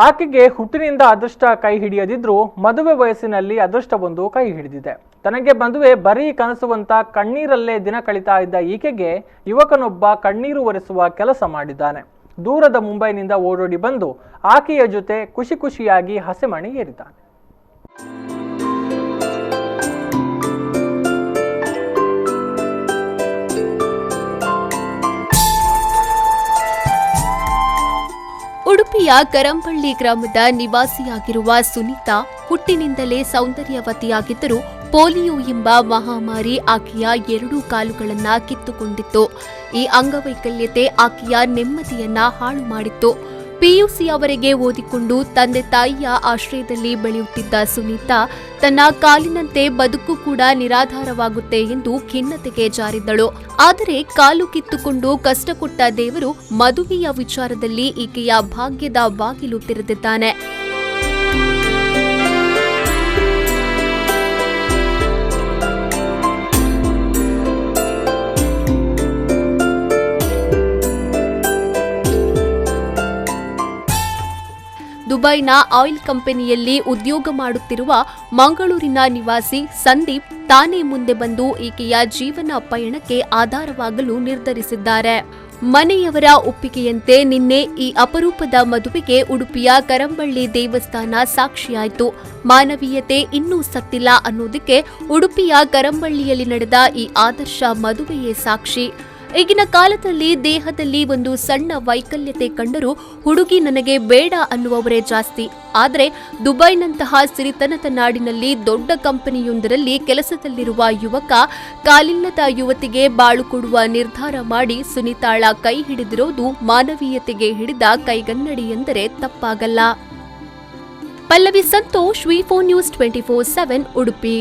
ಆಕೆಗೆ ಹುಟ್ಟಿನಿಂದ ಅದೃಷ್ಟ ಕೈ ಹಿಡಿಯದಿದ್ರೂ ಮದುವೆ ವಯಸ್ಸಿನಲ್ಲಿ ಅದೃಷ್ಟವೊಂದು ಕೈ ಹಿಡಿದಿದೆ. ತನಗೆ ಮದುವೆ ಬರೀ ಕನಸುವಂತ ಕಣ್ಣೀರಲ್ಲೇ ದಿನ ಕಳೀತಾ ಇದ್ದ ಈಕೆಗೆ ಯುವಕನೊಬ್ಬ ಕಣ್ಣೀರು ಒರೆಸುವ ಕೆಲಸ ಮಾಡಿದ್ದಾನೆ. ದೂರದ ಮುಂಬೈನಿಂದ ಓಡೋಡಿ ಬಂದು ಆಕೆಯ ಜೊತೆ ಖುಷಿಯಾಗಿ ಹಸೆಮಣೆ ಏರಿದ್ದಾನೆ. ಉಡುಪಿಯ ಕರಂಬಳ್ಳಿ ಗ್ರಾಮದ ನಿವಾಸಿಯಾಗಿರುವ ಸುನೀತಾ ಹುಟ್ಟಿನಿಂದಲೇ ಸೌಂದರ್ಯವತಿಯಾಗಿದ್ದರೂ ಪೋಲಿಯೋ ಎಂಬ ಮಹಾಮಾರಿ ಆಕೆಯ 2 ಕಾಲುಗಳನ್ನು ಕಿತ್ತುಕೊಂಡಿತ್ತು. ಈ ಅಂಗವೈಕಲ್ಯತೆ ಆಕೆಯ ನೆಮ್ಮದಿಯನ್ನ ಹಾಳು ಮಾಡಿತ್ತು. ಪಿಯುಸಿಯವರೆಗೆ ಓದಿಕೊಂಡು ತಂದೆ ತಾಯಿಯ ಆಶ್ರಯದಲ್ಲಿ ಬೆಳೆಯುತ್ತಿದ್ದ ಸುನೀತಾ ತನ್ನ ಕಾಲಿನಂತೆ ಬದುಕು ಕೂಡ ನಿರಾಧಾರವಾಗುತ್ತೆ ಎಂದು ಖಿನ್ನತೆಗೆ ಜಾರಿದ್ದಳು. ಆದರೆ ಕಾಲು ಕಿತ್ತುಕೊಂಡು ಕಷ್ಟಕೊಟ್ಟ ದೇವರು ಮದುವೆಯ ವಿಚಾರದಲ್ಲಿ ಈಕೆಯ ಭಾಗ್ಯದ ಬಾಗಿಲು ತೆರೆದಿದ್ದಾನೆ. ದುಬೈನ ಆಯಿಲ್ ಕಂಪನಿಯಲ್ಲಿ ಉದ್ಯೋಗ ಮಾಡುತ್ತಿರುವ ಮಂಗಳೂರಿನ ನಿವಾಸಿ ಸಂದೀಪ್ ತಾನೇ ಮುಂದೆ ಬಂದು ಈಕೆಯ ಜೀವನ ಪಯಣಕ್ಕೆ ಆಧಾರವಾಗಲು ನಿರ್ಧರಿಸಿದ್ದಾರೆ. ಮನೆಯವರ ಒಪ್ಪಿಗೆಯಂತೆ ನಿನ್ನೆ ಈ ಅಪರೂಪದ ಮದುವೆಗೆ ಉಡುಪಿಯ ಕರಂಬಳ್ಳಿ ದೇವಸ್ಥಾನ ಸಾಕ್ಷಿಯಾಯಿತು. ಮಾನವೀಯತೆ ಇನ್ನೂ ಸತ್ತಿಲ್ಲ ಅನ್ನೋದಕ್ಕೆ ಉಡುಪಿಯ ಕರಂಬಳ್ಳಿಯಲ್ಲಿ ನಡೆದ ಈ ಆದರ್ಶ ಮದುವೆಯೇ ಸಾಕ್ಷಿ. ಈಗಿನ ಕಾಲದಲ್ಲಿ ದೇಹದಲ್ಲಿ ಒಂದು ಸಣ್ಣ ವೈಕಲ್ಯತೆ ಕಂಡರೂ ಹುಡುಗಿ ನನಗೆ ಬೇಡ ಅನ್ನುವವರೇ ಜಾಸ್ತಿ. ಆದರೆ ದುಬೈನಂತಹ ಸಿರಿತನದ ನಾಡಿನಲ್ಲಿ ದೊಡ್ಡ ಕಂಪನಿಯೊಂದರಲ್ಲಿ ಕೆಲಸದಲ್ಲಿರುವ ಯುವಕ ಕಾಲಿಲ್ಲದ ಯುವತಿಗೆ ಬಾಳು ಕೊಡುವ ನಿರ್ಧಾರ ಮಾಡಿ ಸುನೀತಾಳ ಕೈ ಹಿಡಿದಿರೋದು ಮಾನವೀಯತೆಗೆ ಹಿಡಿದ ಕೈಗನ್ನಡಿ ಎಂದರೆ ತಪ್ಪಾಗಲ್ಲ. ಪಲ್ಲವಿ ಸಂತೋಷ್, ವಿ4 ನ್ಯೂಸ್ 24/7 ಉಡುಪಿ.